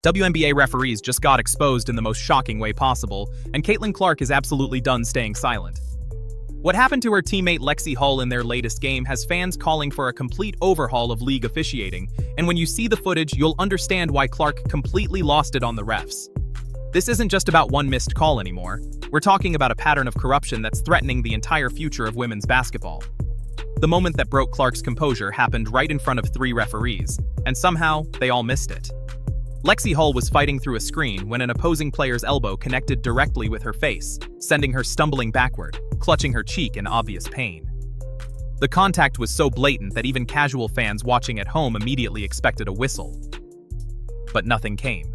WNBA referees just got exposed in the most shocking way possible, and Caitlin Clark is absolutely done staying silent. What happened to her teammate Lexi Hull in their latest game has fans calling for a complete overhaul of league officiating, and when you see the footage, you'll understand why Clark completely lost it on the refs. This isn't just about one missed call anymore. We're talking about a pattern of corruption that's threatening the entire future of women's basketball. The moment that broke Clark's composure happened right in front of 3 referees, and somehow, they all missed it. Lexi Hull was fighting through a screen when an opposing player's elbow connected directly with her face, sending her stumbling backward, clutching her cheek in obvious pain. The contact was so blatant that even casual fans watching at home immediately expected a whistle. But nothing came.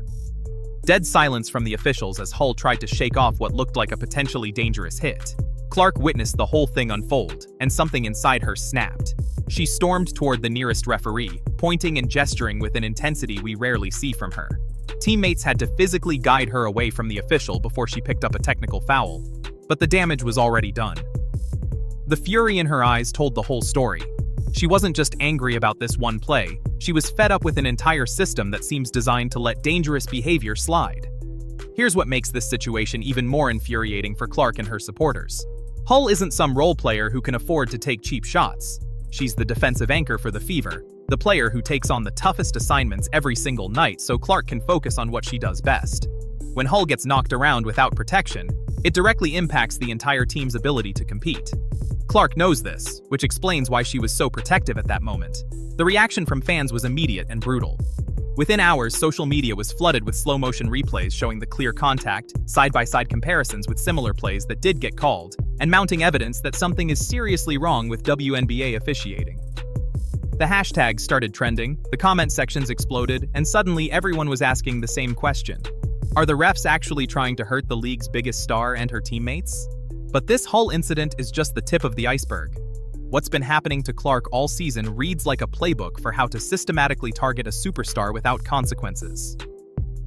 Dead silence from the officials as Hull tried to shake off what looked like a potentially dangerous hit. Clark witnessed the whole thing unfold, and something inside her snapped. She stormed toward the nearest referee, pointing and gesturing with an intensity we rarely see from her. Teammates had to physically guide her away from the official before she picked up a technical foul, but the damage was already done. The fury in her eyes told the whole story. She wasn't just angry about this one play, she was fed up with an entire system that seems designed to let dangerous behavior slide. Here's what makes this situation even more infuriating for Clark and her supporters. Hull isn't some role player who can afford to take cheap shots. She's the defensive anchor for the Fever, the player who takes on the toughest assignments every single night so Clark can focus on what she does best. When Hull gets knocked around without protection, it directly impacts the entire team's ability to compete. Clark knows this, which explains why she was so protective at that moment. The reaction from fans was immediate and brutal. Within hours, social media was flooded with slow-motion replays showing the clear contact, side-by-side comparisons with similar plays that did get called, and mounting evidence that something is seriously wrong with WNBA officiating. The hashtags started trending, the comment sections exploded, and suddenly everyone was asking the same question. Are the refs actually trying to hurt the league's biggest star and her teammates? But this Hull incident is just the tip of the iceberg. What's been happening to Clark all season reads like a playbook for how to systematically target a superstar without consequences.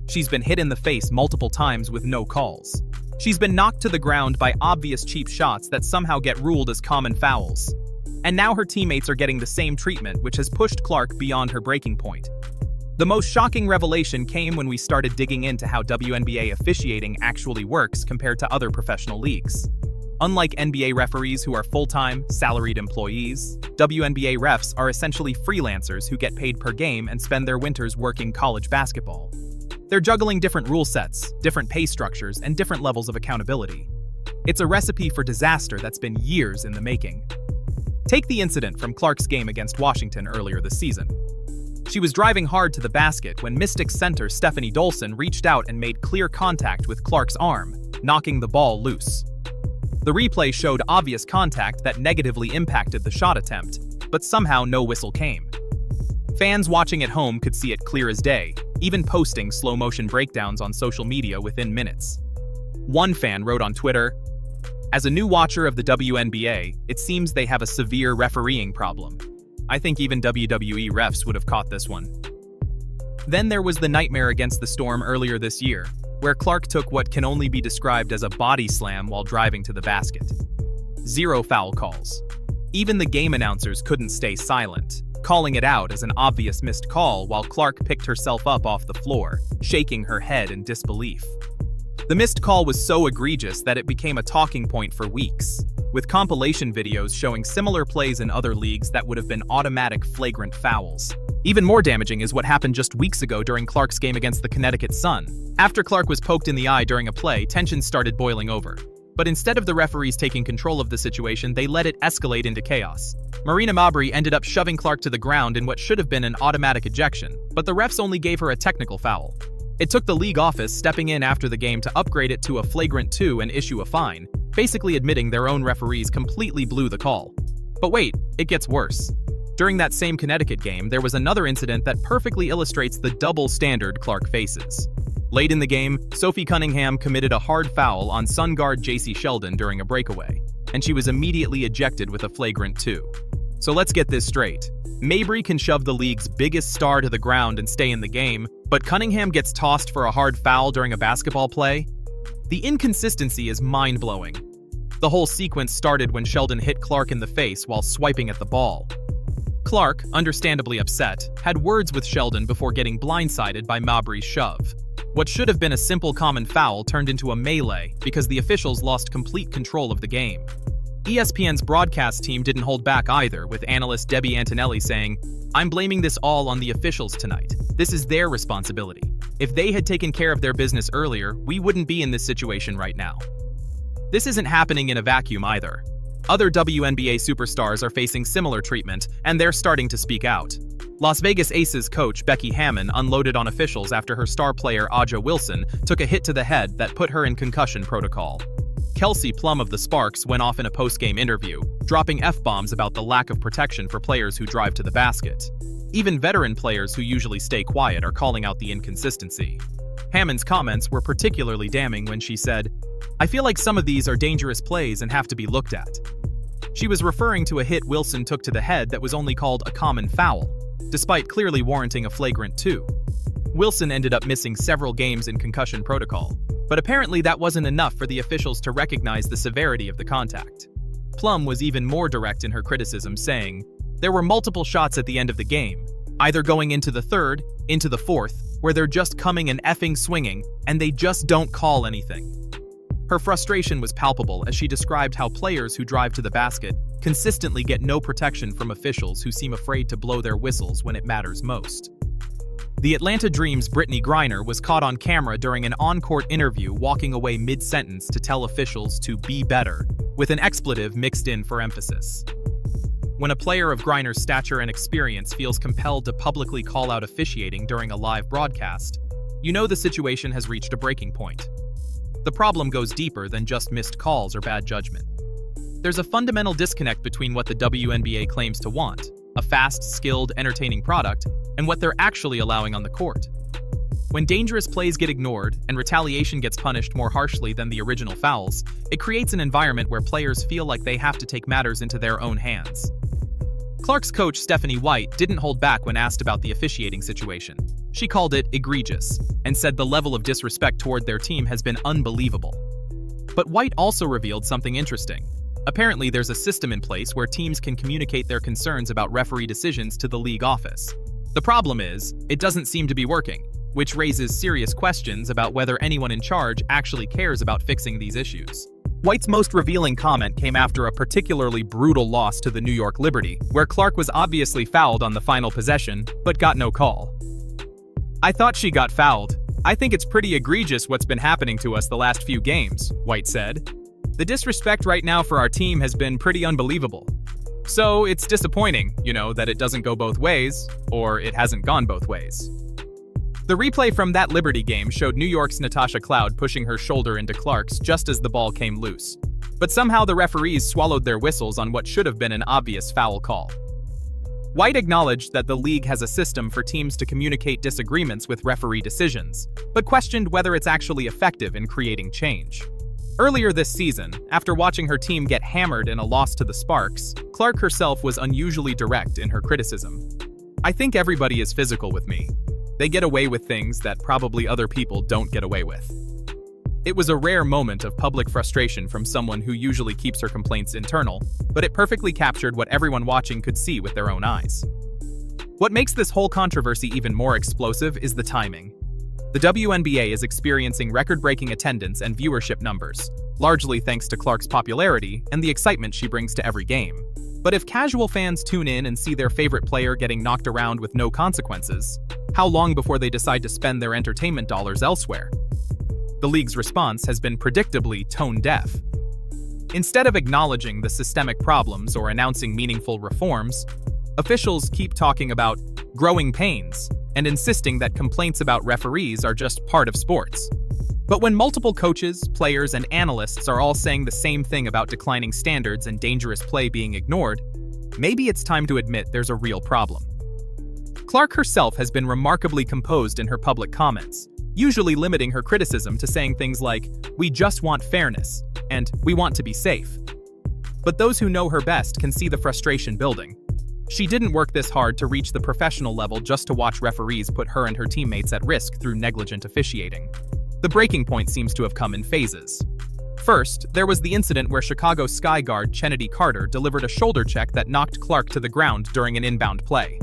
She's been hit in the face multiple times with no calls. She's been knocked to the ground by obvious cheap shots that somehow get ruled as common fouls. And now her teammates are getting the same treatment, which has pushed Clark beyond her breaking point. The most shocking revelation came when we started digging into how WNBA officiating actually works compared to other professional leagues. Unlike NBA referees who are full-time, salaried employees, WNBA refs are essentially freelancers who get paid per game and spend their winters working college basketball. They're juggling different rule sets, different pay structures, and different levels of accountability. It's a recipe for disaster that's been years in the making. Take the incident from Clark's game against Washington earlier this season. She was driving hard to the basket when Mystics center Stephanie Dolson reached out and made clear contact with Clark's arm, knocking the ball loose. The replay showed obvious contact that negatively impacted the shot attempt, but somehow no whistle came. Fans watching at home could see it clear as day, even posting slow-motion breakdowns on social media within minutes. One fan wrote on Twitter, "As a new watcher of the WNBA, it seems they have a severe refereeing problem. I think even WWE refs would have caught this one." Then there was the nightmare against the Storm earlier this year, where Clark took what can only be described as a body slam while driving to the basket. 0 foul calls. Even the game announcers couldn't stay silent, calling it out as an obvious missed call while Clark picked herself up off the floor, shaking her head in disbelief. The missed call was so egregious that it became a talking point for weeks, with compilation videos showing similar plays in other leagues that would have been automatic flagrant fouls. Even more damaging is what happened just weeks ago during Clark's game against the Connecticut Sun. After Clark was poked in the eye during a play, tensions started boiling over. But instead of the referees taking control of the situation, they let it escalate into chaos. Marina Mabrey ended up shoving Clark to the ground in what should have been an automatic ejection, but the refs only gave her a technical foul. It took the league office stepping in after the game to upgrade it to a flagrant 2 and issue a fine, basically admitting their own referees completely blew the call. But wait, it gets worse. During that same Connecticut game, there was another incident that perfectly illustrates the double standard Clark faces. Late in the game, Sophie Cunningham committed a hard foul on Sun guard JC Sheldon during a breakaway, and she was immediately ejected with a flagrant 2. So let's get this straight. Mabrey can shove the league's biggest star to the ground and stay in the game, but Cunningham gets tossed for a hard foul during a basketball play? The inconsistency is mind-blowing. The whole sequence started when Sheldon hit Clark in the face while swiping at the ball. Clark, understandably upset, had words with Sheldon before getting blindsided by Mabrey's shove. What should have been a simple common foul turned into a melee because the officials lost complete control of the game. ESPN's broadcast team didn't hold back either, with analyst Debbie Antonelli saying, "I'm blaming this all on the officials tonight. This is their responsibility. If they had taken care of their business earlier, we wouldn't be in this situation right now." This isn't happening in a vacuum either. Other WNBA superstars are facing similar treatment, and they're starting to speak out. Las Vegas Aces coach Becky Hammon unloaded on officials after her star player A'ja Wilson took a hit to the head that put her in concussion protocol. Kelsey Plum of the Sparks went off in a post-game interview, dropping F-bombs about the lack of protection for players who drive to the basket. Even veteran players who usually stay quiet are calling out the inconsistency. Hammon's comments were particularly damning when she said, "I feel like some of these are dangerous plays and have to be looked at." She was referring to a hit Wilson took to the head that was only called a common foul, despite clearly warranting a flagrant 2. Wilson ended up missing several games in concussion protocol, but apparently that wasn't enough for the officials to recognize the severity of the contact. Plum was even more direct in her criticism, saying, "There were multiple shots at the end of the game, either going into the third, into the fourth, where they're just coming and effing swinging, and they just don't call anything." Her frustration was palpable as she described how players who drive to the basket consistently get no protection from officials who seem afraid to blow their whistles when it matters most. The Atlanta Dream's Brittany Griner was caught on camera during an on-court interview walking away mid-sentence to tell officials to be better, with an expletive mixed in for emphasis. When a player of Griner's stature and experience feels compelled to publicly call out officiating during a live broadcast, you know the situation has reached a breaking point. The problem goes deeper than just missed calls or bad judgment. There's a fundamental disconnect between what the WNBA claims to want, a fast, skilled, entertaining product, and what they're actually allowing on the court. When dangerous plays get ignored and retaliation gets punished more harshly than the original fouls, it creates an environment where players feel like they have to take matters into their own hands. Clark's coach Stephanie White didn't hold back when asked about the officiating situation. She called it egregious and said the level of disrespect toward their team has been unbelievable. But White also revealed something interesting. Apparently, there's a system in place where teams can communicate their concerns about referee decisions to the league office. The problem is, it doesn't seem to be working, which raises serious questions about whether anyone in charge actually cares about fixing these issues. White's most revealing comment came after a particularly brutal loss to the New York Liberty, where Clark was obviously fouled on the final possession, but got no call. "I thought she got fouled. I think it's pretty egregious what's been happening to us the last few games," White said. "The disrespect right now for our team has been pretty unbelievable. So it's disappointing, that it doesn't go both ways, or it hasn't gone both ways." The replay from that Liberty game showed New York's Natasha Cloud pushing her shoulder into Clark's just as the ball came loose. But somehow the referees swallowed their whistles on what should have been an obvious foul call. White acknowledged that the league has a system for teams to communicate disagreements with referee decisions, but questioned whether it's actually effective in creating change. Earlier this season, after watching her team get hammered in a loss to the Sparks, Clark herself was unusually direct in her criticism. "I think everybody is physical with me. They get away with things that probably other people don't get away with." It was a rare moment of public frustration from someone who usually keeps her complaints internal, but it perfectly captured what everyone watching could see with their own eyes. What makes this whole controversy even more explosive is the timing. The WNBA is experiencing record-breaking attendance and viewership numbers, largely thanks to Clark's popularity and the excitement she brings to every game. But if casual fans tune in and see their favorite player getting knocked around with no consequences, how long before they decide to spend their entertainment dollars elsewhere? The league's response has been predictably tone-deaf. Instead of acknowledging the systemic problems or announcing meaningful reforms, officials keep talking about growing pains and insisting that complaints about referees are just part of sports. But when multiple coaches, players, and analysts are all saying the same thing about declining standards and dangerous play being ignored, maybe it's time to admit there's a real problem. Clark herself has been remarkably composed in her public comments, usually limiting her criticism to saying things like, "We just want fairness," and "We want to be safe." But those who know her best can see the frustration building. She didn't work this hard to reach the professional level just to watch referees put her and her teammates at risk through negligent officiating. The breaking point seems to have come in phases. First, there was the incident where Chicago Sky guard Chennedy Carter delivered a shoulder check that knocked Clark to the ground during an inbound play.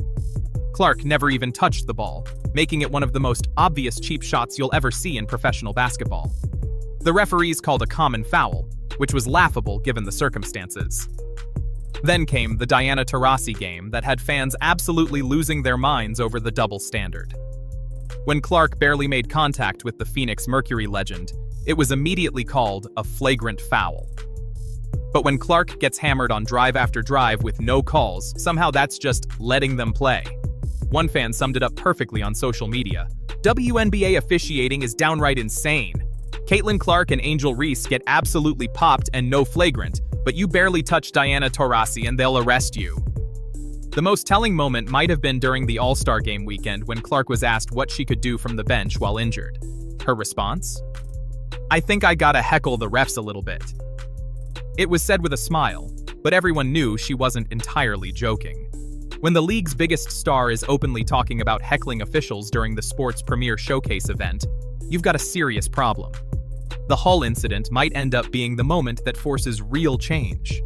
Clark never even touched the ball, making it one of the most obvious cheap shots you'll ever see in professional basketball. The referees called a common foul, which was laughable given the circumstances. Then came the Diana Taurasi game that had fans absolutely losing their minds over the double standard. When Clark barely made contact with the Phoenix Mercury legend, it was immediately called a flagrant foul. But when Clark gets hammered on drive after drive with no calls, somehow that's just letting them play. One fan summed it up perfectly on social media. WNBA officiating is downright insane. Caitlin Clark and Angel Reese get absolutely popped and no flagrant, but you barely touch Diana Taurasi and they'll arrest you. The most telling moment might have been during the All-Star Game weekend when Clark was asked what she could do from the bench while injured. Her response? "I think I gotta heckle the refs a little bit." It was said with a smile, but everyone knew she wasn't entirely joking. When the league's biggest star is openly talking about heckling officials during the sport's premier showcase event, you've got a serious problem. The Hull incident might end up being the moment that forces real change.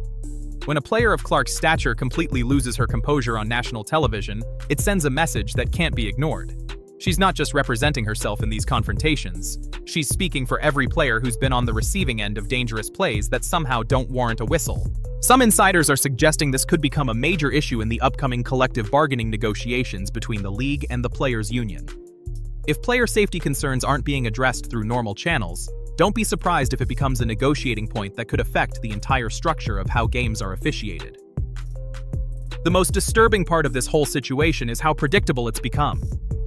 When a player of Clark's stature completely loses her composure on national television, it sends a message that can't be ignored. She's not just representing herself in these confrontations, she's speaking for every player who's been on the receiving end of dangerous plays that somehow don't warrant a whistle. Some insiders are suggesting this could become a major issue in the upcoming collective bargaining negotiations between the league and the players' union. If player safety concerns aren't being addressed through normal channels, don't be surprised if it becomes a negotiating point that could affect the entire structure of how games are officiated. The most disturbing part of this whole situation is how predictable it's become.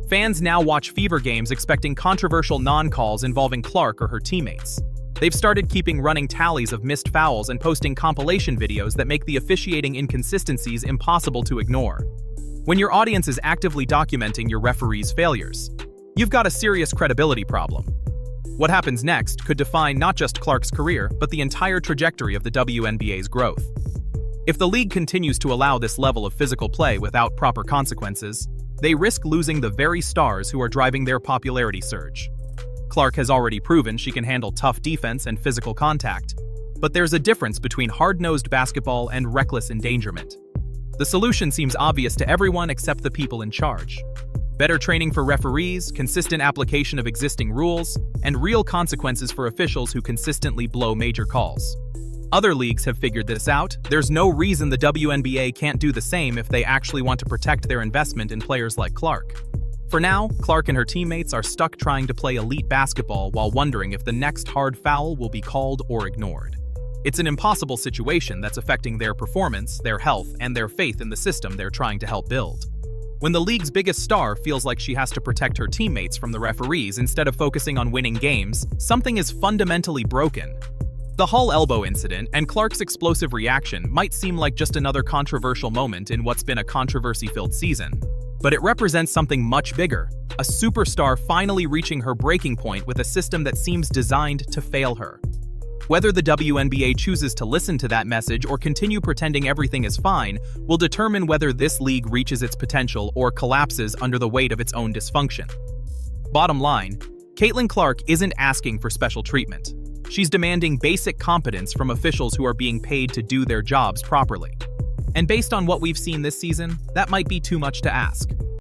Fans now watch Fever games expecting controversial non-calls involving Clark or her teammates. They've started keeping running tallies of missed fouls and posting compilation videos that make the officiating inconsistencies impossible to ignore. When your audience is actively documenting your referee's failures, you've got a serious credibility problem. What happens next could define not just Clark's career, but the entire trajectory of the WNBA's growth. If the league continues to allow this level of physical play without proper consequences, they risk losing the very stars who are driving their popularity surge. Clark has already proven she can handle tough defense and physical contact, but there's a difference between hard-nosed basketball and reckless endangerment. The solution seems obvious to everyone except the people in charge. Better training for referees, consistent application of existing rules, and real consequences for officials who consistently blow major calls. Other leagues have figured this out. There's no reason the WNBA can't do the same if they actually want to protect their investment in players like Clark. For now, Clark and her teammates are stuck trying to play elite basketball while wondering if the next hard foul will be called or ignored. It's an impossible situation that's affecting their performance, their health, and their faith in the system they're trying to help build. When the league's biggest star feels like she has to protect her teammates from the referees instead of focusing on winning games, something is fundamentally broken. The Hull elbow incident and Clark's explosive reaction might seem like just another controversial moment in what's been a controversy-filled season, but it represents something much bigger, a superstar finally reaching her breaking point with a system that seems designed to fail her. Whether the WNBA chooses to listen to that message or continue pretending everything is fine will determine whether this league reaches its potential or collapses under the weight of its own dysfunction. Bottom line, Caitlin Clark isn't asking for special treatment. She's demanding basic competence from officials who are being paid to do their jobs properly. And based on what we've seen this season, that might be too much to ask.